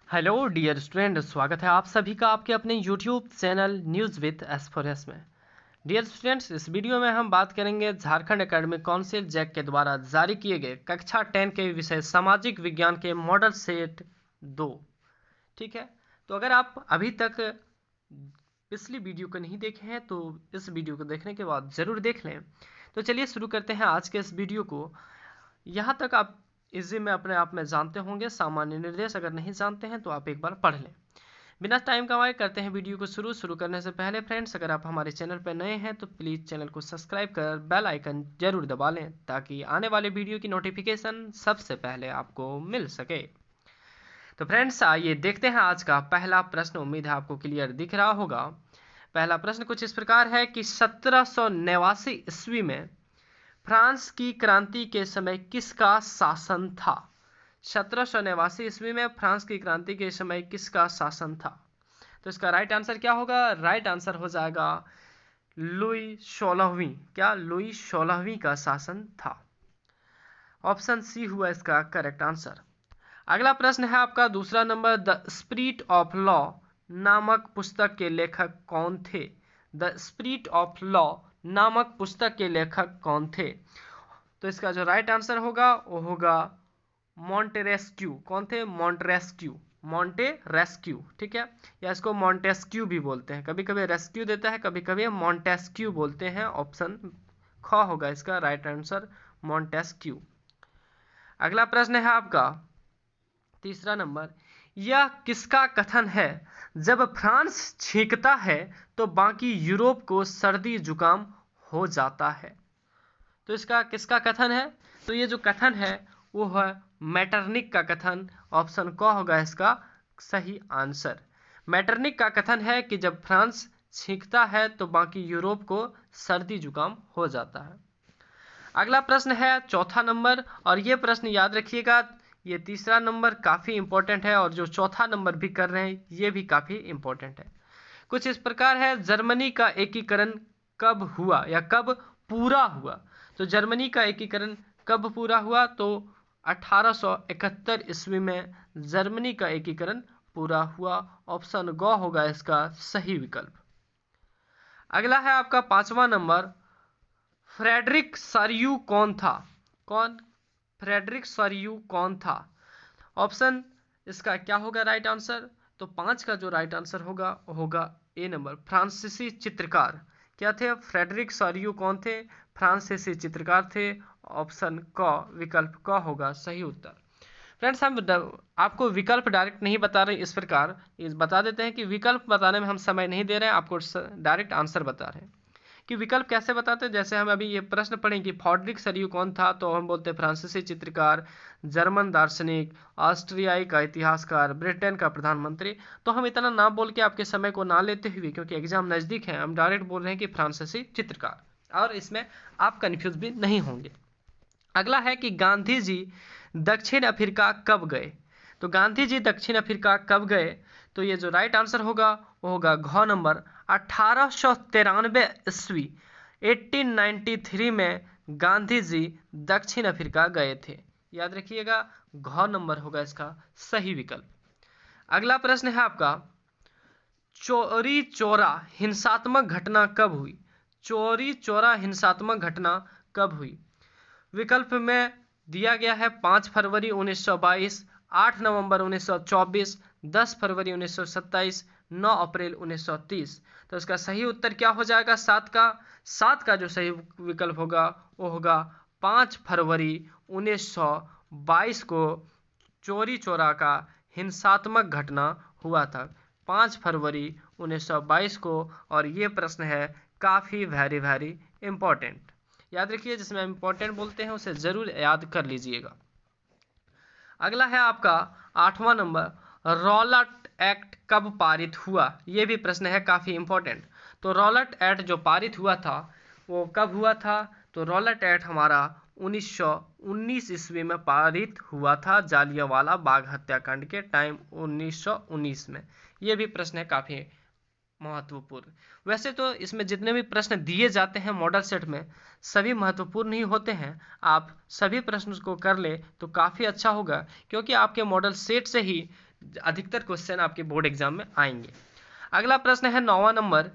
Hello dear student, स्वागत है आप सभी का आपके अपने YouTube channel news with S4S में। डियर स्टूडेंट्स, इस वीडियो में हम बात करेंगे झारखंड एकेडमिक काउंसिल जैक के द्वारा जारी किए गए कक्षा 10 के विषय सामाजिक विज्ञान के मॉडल सेट 2। ठीक है, तो अगर आप अभी तक पिछली वीडियो को नहीं देखे हैं तो इस वीडियो को देखने के बाद ज़रूर देख लें। तो चलिए शुरू करते हैं आज के इस वीडियो को। यहाँ तक आप इजी में अपने आप में जानते होंगे, सामान्य निर्देश अगर नहीं जानते हैं तो आप एक बार पढ़ लें। बिना टाइम गंवाए करते हैं वीडियो को शुरू करने से पहले फ्रेंड्स, अगर आप हमारे चैनल पर नए हैं तो प्लीज़ चैनल को सब्सक्राइब कर बेल आइकन जरूर दबा लें ताकि आने वाले वीडियो की नोटिफिकेशन सबसे पहले आपको मिल सके। तो फ्रेंड्स आइए देखते हैं आज का पहला प्रश्न। उम्मीद है आपको क्लियर दिख रहा होगा। पहला प्रश्न कुछ इस प्रकार है कि 1789 ईस्वी में फ्रांस की क्रांति के समय किसका शासन था? 1789 ईस्वी में फ्रांस की क्रांति के समय किसका शासन था? तो इसका राइट आंसर क्या होगा? राइट आंसर हो जाएगा लुई 16वीं। क्या लुई 16वीं का शासन था? ऑप्शन सी हुआ इसका करेक्ट आंसर। अगला प्रश्न है आपका दूसरा number. The spirit of law नामक पुस्तक के लेखक कौन थे? द स्पिरिट ऑफ लॉ नामक पुस्तक के लेखक कौन थे? तो इसका जो राइट आंसर होगा वो होगा मॉन्टेरेस्क्यू। कौन थे? मॉन्टेरेस्क्यू। मॉन्टेरेस्क्यू, ठीक है, या इसको मॉन्टेस्क्यू भी बोलते हैं। कभी कभी रेस्क्यू देता है, कभी कभी मॉन्टेस्क्यू बोलते हैं। ऑप्शन ख होगा इसका राइट आंसर, मॉन्टेस्क्यू। अगला प्रश्न है आपका तीसरा नंबर। यह किसका कथन है? जब फ्रांस छींकता है तो बाकी यूरोप को सर्दी जुकाम हो जाता है। तो इसका किसका कथन है? तो ये जो कथन है वो है मैटरनिक का कथन। ऑप्शन क होगा इसका सही आंसर। मैटरनिक का कथन है कि जब फ्रांस छींकता है तो बाकी यूरोप को सर्दी जुकाम हो जाता है। अगला प्रश्न है चौथा नंबर, और ये प्रश्न याद रखिएगा, ये तीसरा नंबर काफ़ी इंपॉर्टेंट है और जो चौथा नंबर भी कर रहे हैं ये भी काफ़ी इंपॉर्टेंट है। कुछ इस प्रकार है, जर्मनी का एकीकरण कब हुआ या कब पूरा हुआ? तो जर्मनी का एकीकरण कब पूरा हुआ? तो 1871 ईस्वी में जर्मनी का एकीकरण पूरा हुआ। ऑप्शन ग होगा इसका सही विकल्प। अगला है आपका पांचवा नंबर। फ्रेडरिक सॉर्यू कौन था? कौन? फ्रेडरिक सॉर्यू कौन था? ऑप्शन इसका क्या होगा राइट आंसर? तो 5 का जो राइट आंसर होगा वो होगा ए नंबर, फ्रांसीसी चित्रकार। क्या थे? फ्रेडरिक सॉर्यू कौन थे? फ्रांसीसी चित्रकार थे। ऑप्शन क विकल्प क होगा सही उत्तर। फ्रेंड्स, हम आपको विकल्प डायरेक्ट नहीं बता रहे, इस प्रकार बता देते हैं कि विकल्प बताने में हम समय नहीं दे रहे हैं, आपको डायरेक्ट आंसर बता रहे हैं। कि विकल्प कैसे बताते हैं, जैसे हम अभी ये प्रश्न पढ़ें कि फ्रेडरिक सॉर्यू कौन था, तो हम बोलते हैं फ्रांसीसी चित्रकार, जर्मन दार्शनिक, ऑस्ट्रियाई का इतिहासकार, ब्रिटेन का प्रधानमंत्री। तो हम इतना ना बोल के आपके समय को ना लेते हुए, क्योंकि एग्जाम नज़दीक है, हम डायरेक्ट बोल रहे हैं कि फ्रांसीसी चित्रकार, और इसमें आप कन्फ्यूज भी नहीं होंगे। अगला है कि गांधी जी दक्षिण अफ्रीका कब गए? तो गांधी जी दक्षिण अफ्रीका कब गए? तो ये जो राइट आंसर होगा वो होगा घ नंबर, 1893 ईस्वी 1893 में गांधी जी दक्षिण अफ्रीका गए थे। याद रखिएगा, घ नंबर होगा इसका सही विकल्प। अगला प्रश्न है आपका, चोरी चोरा हिंसात्मक घटना कब हुई? चोरी चोरा हिंसात्मक घटना कब हुई? विकल्प में दिया गया है 5 फरवरी 1922, 8 नवंबर 1924, 10 फरवरी 1927, 9 अप्रैल 1930। तो इसका सही उत्तर क्या हो जाएगा? 7 का जो सही विकल्प होगा वो होगा 5 फरवरी 1922 को चोरी चोरा का हिंसात्मक घटना हुआ था। 5 फरवरी 1922 को। और ये प्रश्न है काफ़ी वेरी इंपॉर्टेंट। याद रखिए, जिसमें इंपॉर्टेंट बोलते हैं उसे जरूर याद कर लीजिएगा। अगला है आपका 8वां नंबर। रॉलट एक्ट कब पारित हुआ? यह भी प्रश्न है काफ़ी इंपॉर्टेंट। तो रॉलट एक्ट जो पारित हुआ था वो कब हुआ था? तो रॉलट एक्ट हमारा 1919 ईस्वी में पारित हुआ था, जालियांवाला बाग हत्याकांड के टाइम 1919 में। यह भी प्रश्न है काफ़ी महत्वपूर्ण। वैसे तो इसमें जितने भी प्रश्न दिए जाते हैं मॉडल सेट में सभी महत्वपूर्ण ही होते हैं। आप सभी प्रश्न को कर ले तो काफ़ी अच्छा होगा, क्योंकि आपके मॉडल सेट से ही अधिकतर क्वेश्चन आपके बोर्ड एग्जाम में आएंगे। अगला प्रश्न है 9वां नंबर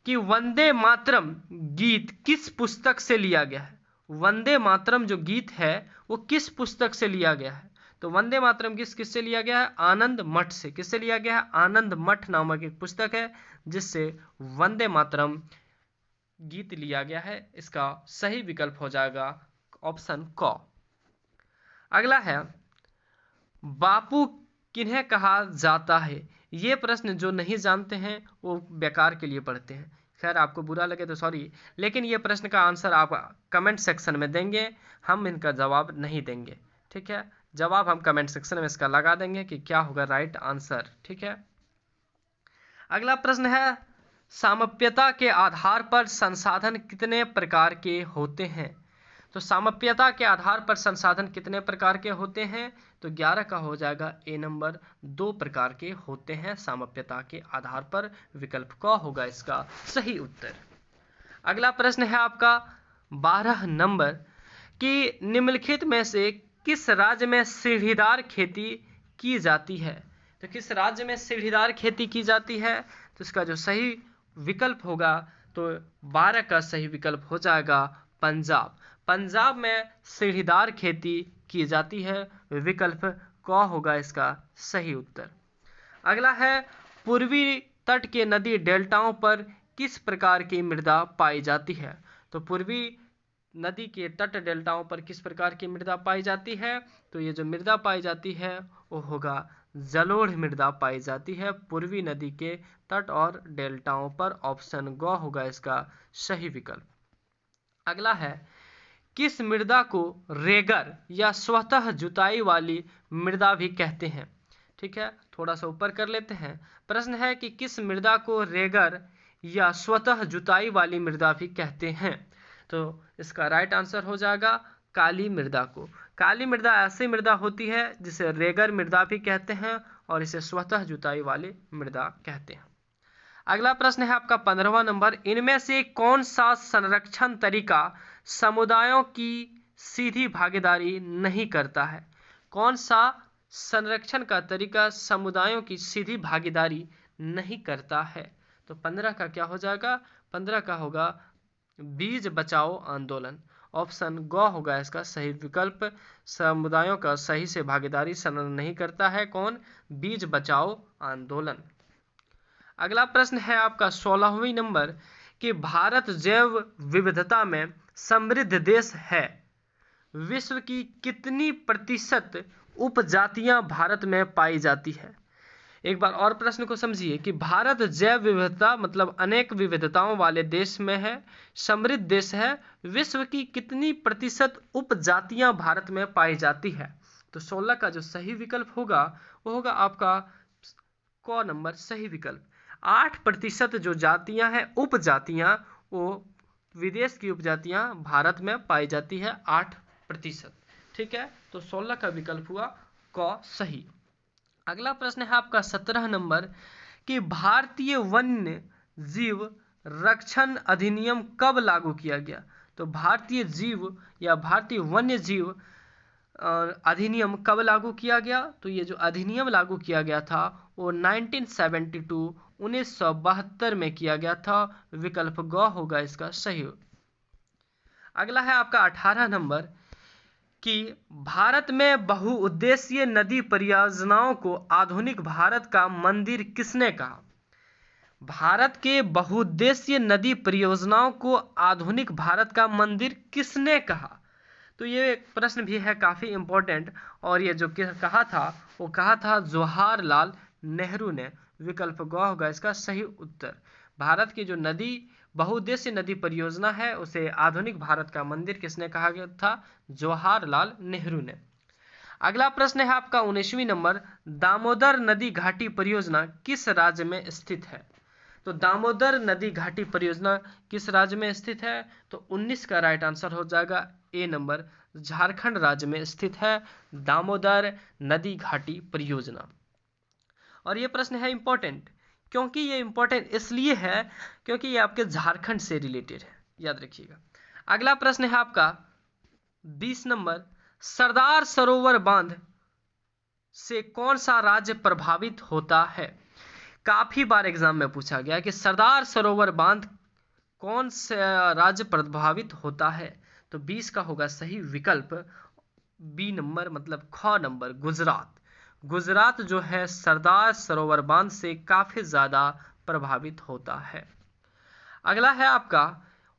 कि वंदे मातरम गीत किस पुस्तक से लिया गया है। वंदे मातरम जो गीत है वो किस पुस्तक से लिया गया है। तो वंदे मातरम गीत किससे लिया गया है, आनंद मठ से। किससे लिया गया है, आनंद मठ नामक एक पुस्तक है जिससे वंदे मातरम गीत लिया गया है। इसका सही विकल्प हो जाएगा ऑप्शन क। अगला है बापू किन्हें कहा जाता है। ये प्रश्न जो नहीं जानते हैं वो बेकार के लिए पढ़ते हैं। खैर आपको बुरा लगे तो सॉरी, लेकिन ये प्रश्न का आंसर आप कमेंट सेक्शन में देंगे, हम इनका जवाब नहीं देंगे। ठीक है, जवाब हम कमेंट सेक्शन में इसका लगा देंगे कि क्या होगा राइट आंसर। ठीक है, अगला प्रश्न है सामीप्यता के आधार पर संसाधन कितने प्रकार के होते हैं। तो सामीप्यता के आधार पर संसाधन कितने प्रकार के होते हैं, तो 11 का हो जाएगा ए नंबर, 2 प्रकार के होते हैं सामीप्यता के आधार पर। विकल्प क होगा इसका सही उत्तर। अगला प्रश्न है आपका 12 नंबर कि निम्नलिखित में से किस राज्य में सीढ़ीदार खेती की जाती है। तो किस राज्य में सीढ़ीदार खेती की जाती है, तो इसका जो सही विकल्प होगा तो 12 का सही विकल्प हो जाएगा पंजाब। पंजाब में सीढ़ीदार खेती की जाती है। विकल्प क होगा इसका सही उत्तर। अगला है पूर्वी तट के नदी डेल्टाओं पर किस प्रकार की मृदा पाई जाती है। तो पूर्वी नदी के तट डेल्टाओं पर किस प्रकार की मृदा पाई जाती है, तो ये जो मृदा पाई जाती है वो होगा जलोढ़ मृदा पाई जाती है पूर्वी नदी के तट और डेल्टाओं पर। ऑप्शन ग होगा इसका सही विकल्प। अगला है किस मृदा को रेगर या स्वतः जुताई वाली मृदा भी कहते हैं। ठीक है, थोड़ा सा ऊपर कर लेते हैं। प्रश्न है कि किस मृदा को रेगर या स्वतः जुताई वाली मृदा भी कहते हैं। तो इसका राइट आंसर हो जाएगा काली मृदा को। काली मृदा ऐसी मृदा होती है जिसे रेगर मृदा भी कहते हैं और इसे स्वतः जुताई वाली मृदा कहते हैं। अगला प्रश्न है आपका 15वां नंबर, इनमें से कौन सा संरक्षण तरीका समुदायों की सीधी भागीदारी नहीं करता है। कौन सा संरक्षण का तरीका समुदायों की सीधी भागीदारी नहीं करता है। तो 15 का क्या हो जाएगा, 15 का होगा बीज बचाओ आंदोलन। ऑप्शन ग होगा इसका सही विकल्प। समुदायों का सही से भागीदारी संलग्न नहीं करता है कौन, बीज बचाओ आंदोलन। अगला प्रश्न है आपका 16वीं नंबर कि भारत जैव विविधता में समृद्ध देश है। विश्व की कितनी प्रतिशत उपजातियां भारत में पाई जाती है। एक बार और प्रश्न को समझिए कि भारत जैव विविधता मतलब अनेक विविधताओं वाले देश में है, समृद्ध देश है। विश्व की कितनी प्रतिशत उपजातियां भारत में पाई जाती है। तो 16 का जो सही विकल्प होगा वो होगा आपका क नंबर सही विकल्प। 8% जो जातियां हैं उपजातियां, वो विदेश की उपजातियां भारत में पाई जाती है 8%। ठीक है, तो 16 का विकल्प हुआ क सही। अगला प्रश्न है आपका 17 नंबर कि भारतीय वन्य जीव रक्षण अधिनियम कब लागू किया गया। तो भारतीय जीव या भारतीय वन्य जीव अधिनियम कब लागू किया गया। तो ये जो अधिनियम लागू किया गया था वो 1972 में किया गया था। विकल्प ग होगा इसका सही। अगला है आपका 18 नंबर कि भारत में बहुउद्देशीय नदी परियोजनाओं को आधुनिक भारत का मंदिर किसने कहा। भारत के बहुउद्देशीय नदी परियोजनाओं को आधुनिक भारत का मंदिर किसने कहा। तो ये प्रश्न भी है काफ़ी इम्पोर्टेंट, और ये जो कहा था वो कहा था जवाहरलाल नेहरू ने। विकल्प ग होगा इसका सही उत्तर। भारत की जो नदी बहुउद्देशीय नदी परियोजना है उसे आधुनिक भारत का मंदिर किसने कहा गया था, जवाहरलाल नेहरू ने। अगला प्रश्न है आपका 19वीं नंबर, दामोदर नदी घाटी परियोजना किस राज्य में स्थित है। तो दामोदर नदी घाटी परियोजना किस राज्य में स्थित है। तो 19 का राइट आंसर हो जाएगा ए नंबर, झारखंड राज्य में स्थित है दामोदर नदी घाटी परियोजना। और ये प्रश्न है इंपॉर्टेंट, क्योंकि ये इंपॉर्टेंट इसलिए है क्योंकि ये आपके झारखंड से रिलेटेड है, याद रखिएगा। अगला प्रश्न है आपका 20 नंबर, सरदार सरोवर बांध से कौन सा राज्य प्रभावित होता है? काफी बार एग्जाम में पूछा गया कि सरदार सरोवर बांध कौन सा राज्य प्रभावित होता है? तो 20 का होगा सही विकल्प बी नंबर, मतलब ख नंबर, गुजरात। गुजरात जो है सरदार सरोवर बांध से काफी ज्यादा प्रभावित होता है। अगला है आपका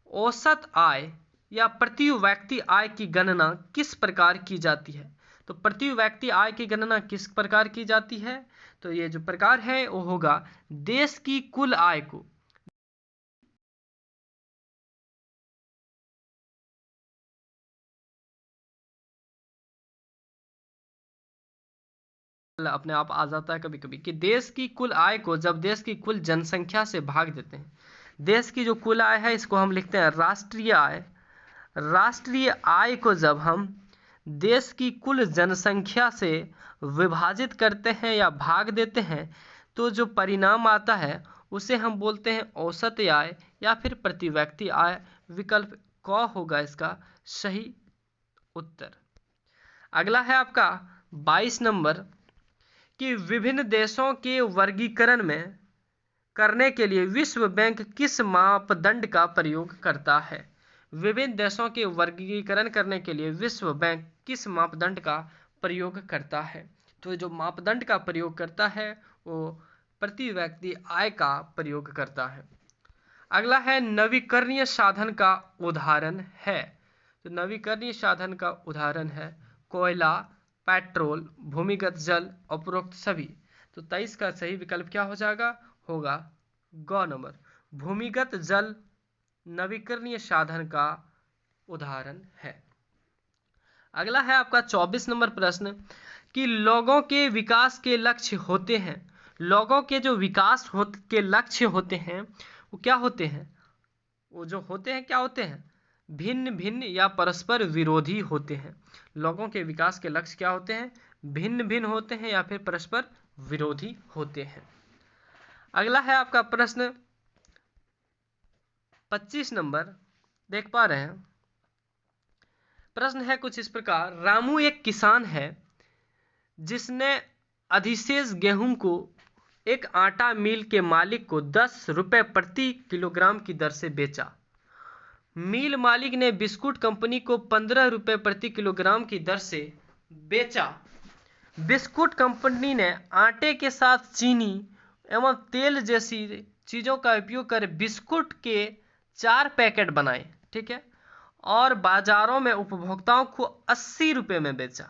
औसत आय या प्रति व्यक्ति आय की गणना किस प्रकार की जाती है? तो प्रति व्यक्ति आय की गणना किस प्रकार की जाती है? तो ये जो प्रकार है वो होगा देश की कुल आय को अपने आप आ जाता है कभी कभी कि देश की कुल आय को जब देश की कुल जनसंख्या से भाग देते हैं, देश की जो कुल आय है इसको हम लिखते हैं राष्ट्रीय आय। राष्ट्रीय आय को जब हम देश की कुल जनसंख्या से विभाजित करते हैं या भाग देते हैं तो जो परिणाम आता है उसे हम बोलते हैं औसत आय या फिर प्रति व्यक्ति आय। विकल्प क होगा इसका सही उत्तर। अगला है आपका 22 नंबर कि विभिन्न देशों के वर्गीकरण में करने के लिए विश्व बैंक किस मापदंड का प्रयोग करता है? विभिन्न देशों के वर्गीकरण करने के लिए विश्व बैंक किस मापदंड का प्रयोग करता है? तो जो मापदंड का प्रयोग करता है वो प्रति व्यक्ति आय का प्रयोग करता है। अगला है नवीकरणीय साधन का उदाहरण है। तो नवीकरणीय साधन का उदाहरण है कोयला, पेट्रोल, भूमिगत जल, उपरोक्त सभी। तो 23 का सही विकल्प क्या हो जाएगा? होगा ग नंबर, भूमिगत जल नवीकरणीय साधन का उदाहरण है। अगला है आपका 24 नंबर प्रश्न कि लोगों के विकास के लक्ष्य होते हैं। लोगों के जो विकास के लक्ष्य होते हैं वो क्या होते हैं? वो जो होते हैं क्या होते हैं? भिन्न भिन्न या परस्पर विरोधी होते हैं। लोगों के विकास के लक्ष्य क्या होते हैं? भिन्न भिन्न होते हैं या फिर परस्पर विरोधी होते हैं। अगला है आपका प्रश्न 25 नंबर, देख पा रहे हैं। प्रश्न है कुछ इस प्रकार, रामू एक किसान है जिसने अधिशेष गेहूं को एक आटा मिल के मालिक को 10 रुपए प्रति किलोग्राम की दर से बेचा। मिल मालिक ने बिस्कुट कंपनी को 15 रुपए प्रति किलोग्राम की दर से बेचा। बिस्कुट कंपनी ने आटे के साथ चीनी एवं तेल जैसी चीज़ों का उपयोग कर बिस्कुट के 4 पैकेट बनाए, ठीक है, और बाजारों में उपभोक्ताओं को 80 रुपये में बेचा।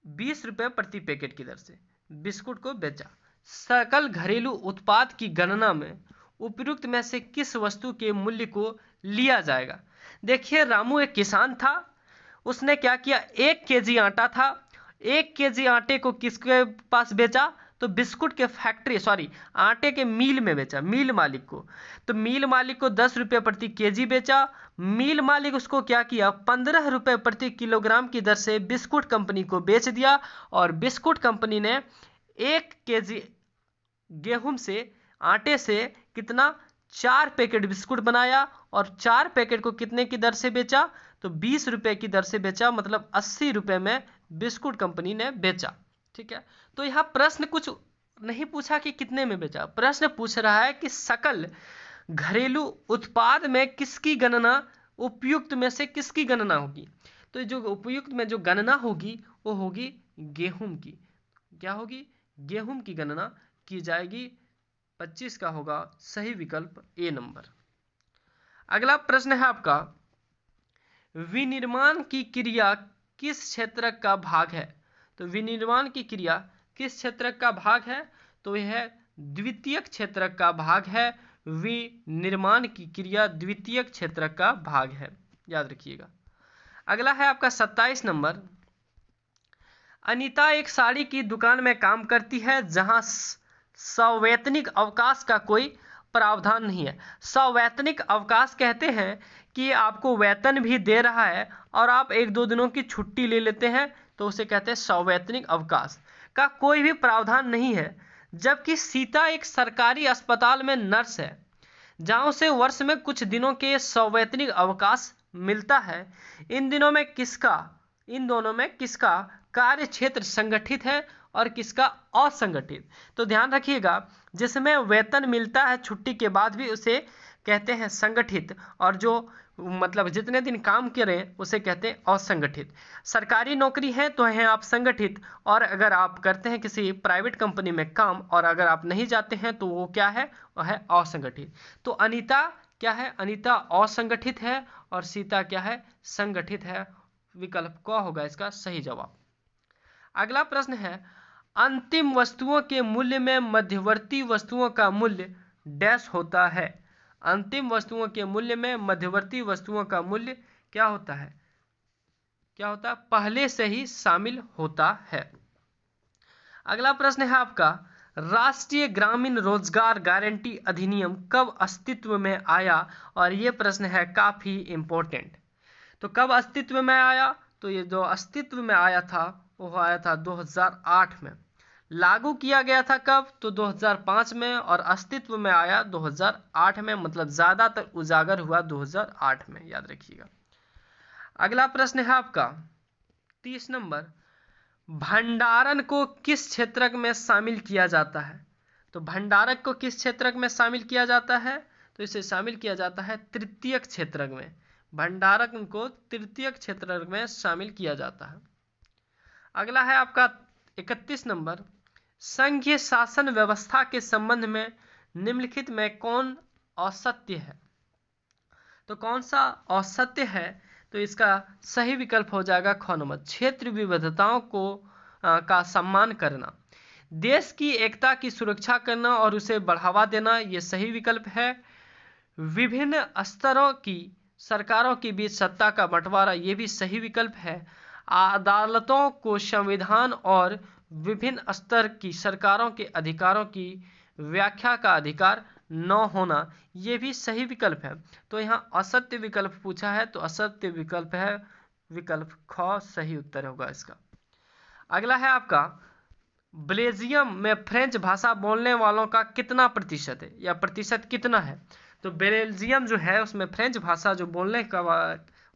20 रुपये प्रति पैकेट की दर से बिस्कुट को बेचा। सकल घरेलू उत्पाद की गणना में उपयुक्त में से किस वस्तु के मूल्य को लिया जाएगा? देखिए रामू एक किसान था, उसने क्या किया, 1 केजी आटा था, 1 केजी आटे को किसके पास बेचा? तो बिस्कुट के फैक्ट्री आटे के मिल में बेचा, मिल मालिक को। तो मिल मालिक को 10 रुपये प्रति केजी बेचा। मिल मालिक उसको क्या किया, 15 रुपये प्रति किलोग्राम की दर से बिस्कुट कंपनी को बेच दिया। और बिस्कुट कंपनी ने 1 केजी गेहूं से, आटे से कितना, 4 पैकेट बिस्कुट बनाया और 4 पैकेट को कितने की दर से बेचा? तो 20 रुपये की दर से बेचा, मतलब 80 रुपये में बिस्कुट कंपनी ने बेचा, ठीक है। तो यहाँ प्रश्न कुछ नहीं पूछा कि कितने में बेचा, प्रश्न पूछ रहा है कि सकल घरेलू उत्पाद में किसकी गणना, उपयुक्त में से किसकी गणना होगी? तो जो उपयुक्त में जो गणना होगी वो होगी गेहूं की। क्या होगी? गेहूं की गणना की जाएगी। 25 का होगा सही विकल्प ए नंबर। अगला प्रश्न है आपका, विनिर्माण की क्रिया किस क्षेत्र का भाग है? तो विनिर्माण की क्रिया किस क्षेत्र का भाग है? तो यह द्वितीयक क्षेत्र का भाग है। विनिर्माण की क्रिया द्वितीयक क्षेत्र का भाग है, याद रखिएगा। अगला है आपका 27 नंबर, अनीता एक साड़ी की दुकान में काम करती है जहां सवैतनिक अवकाश का कोई प्रावधान नहीं है। सवैतनिक अवकाश कहते हैं कि आपको वेतन भी दे रहा है और आप 1-2 दिनों की छुट्टी ले लेते हैं, तो उसे कहते हैं सवैतनिक अवकाश का कोई भी प्रावधान नहीं है। जबकि सीता एक सरकारी अस्पताल में नर्स है जहां उसे वर्ष में कुछ दिनों के सवैतनिक अवकाश मिलता है। इन दोनों में किसका कार्य क्षेत्र संगठित है और किसका असंगठित। तो ध्यान रखिएगा, जिसमें वेतन मिलता है छुट्टी के बाद भी उसे कहते हैं संगठित, और जो मतलब जितने दिन काम करें उसे कहते हैं असंगठित। सरकारी नौकरी है तो हैं आप संगठित, और अगर आप करते हैं किसी प्राइवेट कंपनी में काम और अगर आप नहीं जाते हैं तो वो क्या है, वह है असंगठित। तो अनीता क्या है, अनीता असंगठित है और सीता क्या है, संगठित है। विकल्प क होगा इसका सही जवाब। अगला प्रश्न है, अंतिम वस्तुओं के मूल्य में मध्यवर्ती वस्तुओं का मूल्य डैश होता है। अंतिम वस्तुओं के मूल्य में मध्यवर्ती वस्तुओं का मूल्य क्या होता है, क्या होता है, पहले से ही शामिल होता है। अगला प्रश्न है आपका, राष्ट्रीय ग्रामीण रोजगार गारंटी अधिनियम कब अस्तित्व में आया, और ये प्रश्न है काफी इंपॉर्टेंट। तो कब अस्तित्व में आया, तो ये जो अस्तित्व में आया था वो आया था 2008 में। लागू किया गया था कब, तो 2005 में, और अस्तित्व में आया 2008 में, मतलब ज्यादातर उजागर हुआ 2008 में, याद रखिएगा। अगला प्रश्न है आपका 30 नंबर, भंडारण को किस क्षेत्रक में शामिल किया जाता है। तो भंडारक को किस क्षेत्रक में शामिल किया जाता है, तो इसे शामिल किया जाता है तृतीयक क्षेत्रक में। भंडारक को तृतीयक क्षेत्रक में शामिल किया जाता है। अगला है आपका 31 नंबर, संघीय शासन व्यवस्था के संबंध में निम्नलिखित में कौन असत्य है। तो कौन सा असत्य है, तो इसका सही विकल्प हो जाएगा ख नंबर, क्षेत्र विविधताओं को का सम्मान करना, देश की एकता की सुरक्षा करना और उसे बढ़ावा देना, ये सही विकल्प है। विभिन्न स्तरों की सरकारों के बीच सत्ता का बंटवारा, ये भी सही विकल्प है। अदालतों को संविधान और विभिन्न स्तर की सरकारों के अधिकारों की व्याख्या का अधिकार न होना, ये भी सही विकल्प है। तो यहाँ असत्य विकल्प पूछा है तो असत्य विकल्प है, विकल्प ख सही उत्तर होगा इसका। अगला है आपका, बेल्जियम में फ्रेंच भाषा बोलने वालों का कितना प्रतिशत है, या प्रतिशत कितना है। तो बेल्जियम जो है उसमें फ्रेंच भाषा जो बोलने का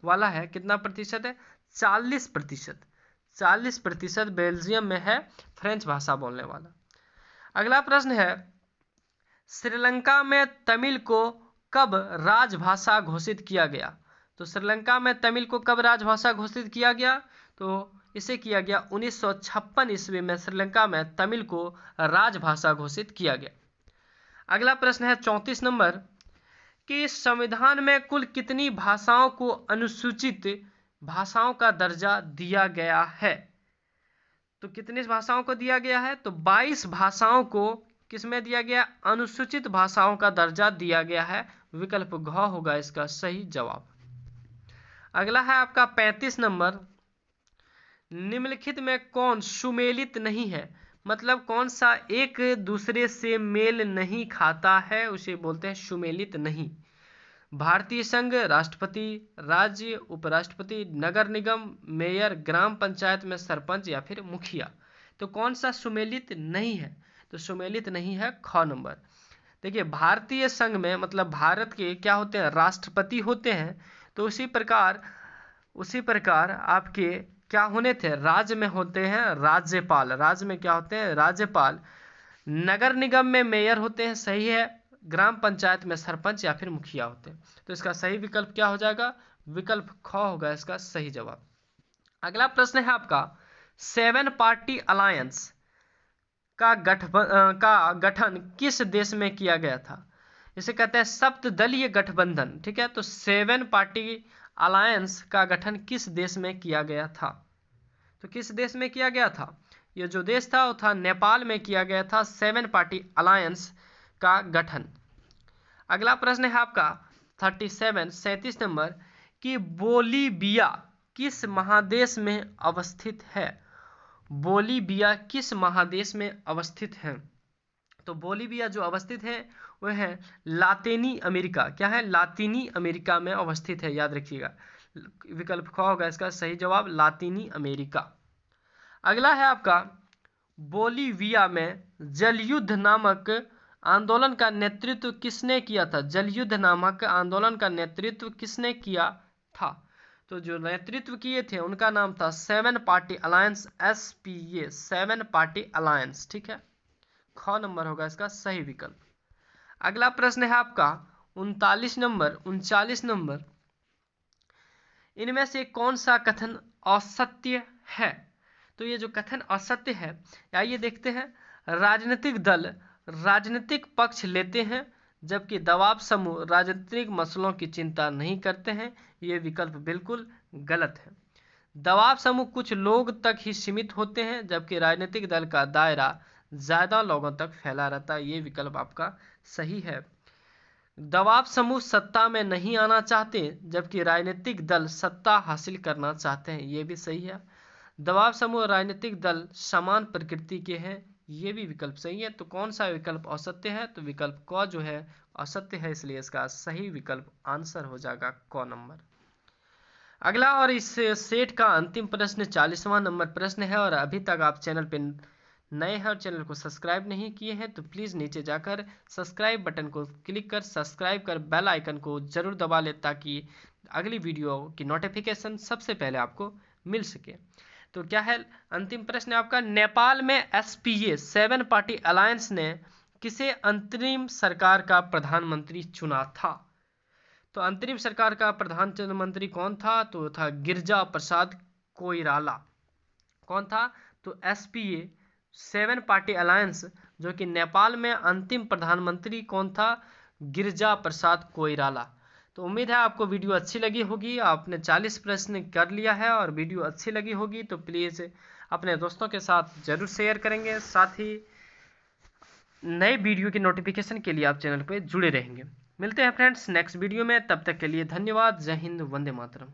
वाला है कितना प्रतिशत है, 40%। 40% बेल्जियम में है फ्रेंच भाषा बोलने वाला। अगला प्रश्न है, श्रीलंका में तमिल को कब राजभाषा घोषित किया गया। तो श्रीलंका में तमिल को कब राजभाषा घोषित किया गया, तो इसे किया गया 1956 ईस्वी में श्रीलंका में तमिल को राजभाषा घोषित किया गया। अगला प्रश्न है 34 नंबर, कि संविधान में कुल कितनी भाषाओं को अनुसूचित भाषाओं का दर्जा दिया गया है। तो कितनी भाषाओं को दिया गया है, तो 22 भाषाओं को किसमें दिया गया, अनुसूचित भाषाओं का दर्जा दिया गया है। विकल्प घ होगा इसका सही जवाब। अगला है आपका 35 नंबर, निम्नलिखित में कौन सुमेलित नहीं है, मतलब कौन सा एक दूसरे से मेल नहीं खाता है, उसे बोलते हैं सुमेलित नहीं। भारतीय संघ, राष्ट्रपति, राज्य, उपराष्ट्रपति, नगर निगम, मेयर, ग्राम पंचायत में सरपंच या फिर मुखिया। तो कौन सा सुमेलित नहीं है, तो सुमेलित नहीं है ख नंबर। देखिए भारतीय संघ में मतलब भारत के क्या होते हैं, राष्ट्रपति होते हैं। तो उसी प्रकार आपके क्या होने थे, राज्य में होते हैं राज्यपाल, राज्य में क्या होते हैं, राज्यपाल। नगर निगम में मेयर होते हैं, सही है। ग्राम पंचायत में सरपंच या फिर मुखिया होते हैं। तो इसका सही विकल्प क्या हो जाएगा, विकल्प ख होगा इसका सही जवाब। अगला प्रश्न है आपका, 7 पार्टी अलायंस का गठन किस देश में किया गया था। इसे कहते हैं सप्तदलीय गठबंधन, ठीक है। तो 7 पार्टी अलायंस का गठन किस देश में किया गया था, तो किस देश में किया गया था, ये जो देश था वो था नेपाल में किया गया था 7 पार्टी अलायंस का गठन। अगला प्रश्न है आपका 37 नंबर, कि बोलीविया किस महादेश में अवस्थित है। बोलीविया किस महादेश में अवस्थित है, तो बोलीविया जो अवस्थित है वह है लातीनी अमेरिका, क्या है, लातीनी अमेरिका में अवस्थित है, याद रखिएगा। विकल्प ख होगा इसका सही जवाब, लातीनी अमेरिका। अगला है आपका, बोलीविया में जलयुद्ध नामक आंदोलन का नेतृत्व किसने किया था। जलयुद्ध नामक आंदोलन का नेतृत्व किसने किया था, तो जो नेतृत्व किए थे उनका नाम था 7 party alliance, SPA, 7 party alliance. ठीक है, ख नंबर होगा इसका सही विकल्प। अगला प्रश्न है आपका 39 नंबर, इनमें से कौन सा कथन असत्य है? तो ये जो कथन असत्य है, आइए देखते हैं। राजनीतिक दल राजनीतिक पक्ष लेते हैं जबकि दबाव समूह राजनीतिक मसलों की चिंता नहीं करते हैं। ये विकल्प बिल्कुल गलत है। दबाव समूह कुछ लोग तक ही सीमित होते हैं जबकि राजनीतिक दल का दायरा ज़्यादा लोगों तक फैला रहता है। ये विकल्प आपका सही है। दबाव समूह सत्ता में नहीं आना चाहते जबकि राजनीतिक दल सत्ता हासिल करना चाहते हैं। ये भी सही है। दबाव समूह और राजनीतिक दल समान प्रकृति के हैं। ये भी विकल्प सही है। तो कौन सा विकल्प असत्य है? तो विकल्प क जो है असत्य है, इसलिए इसका सही विकल्प आंसर हो जाएगा क नंबर। अगला और इस सेट का अंतिम प्रश्न 40वां नंबर प्रश्न है, और अभी तक आप चैनल पे नए हैं और चैनल को सब्सक्राइब नहीं किए हैं तो प्लीज़ नीचे जाकर सब्सक्राइब बटन को क्लिक कर सब्सक्राइब कर बेल आइकन को जरूर दबा ले ताकि अगली वीडियो की नोटिफिकेशन सबसे पहले आपको मिल सके। तो क्या है अंतिम प्रश्न आपका, नेपाल में SPA 7 पार्टी अलायंस ने किसे अंतरिम सरकार का प्रधानमंत्री चुना था? तो अंतरिम सरकार का प्रधानमंत्री कौन था? तो था गिरिजा प्रसाद कोइराला। कौन था? तो SPA 7 पार्टी अलायंस जो कि नेपाल में अंतिम प्रधानमंत्री कौन था? गिरिजा प्रसाद कोइराला। तो उम्मीद है आपको वीडियो अच्छी लगी होगी। आपने 40 प्रश्न कर लिया है और वीडियो अच्छी लगी होगी तो प्लीज़ अपने दोस्तों के साथ जरूर शेयर करेंगे। साथ ही नए वीडियो की नोटिफिकेशन के लिए आप चैनल पर जुड़े रहेंगे। मिलते हैं फ्रेंड्स नेक्स्ट वीडियो में, तब तक के लिए धन्यवाद। जय हिंद, वंदे मातरम।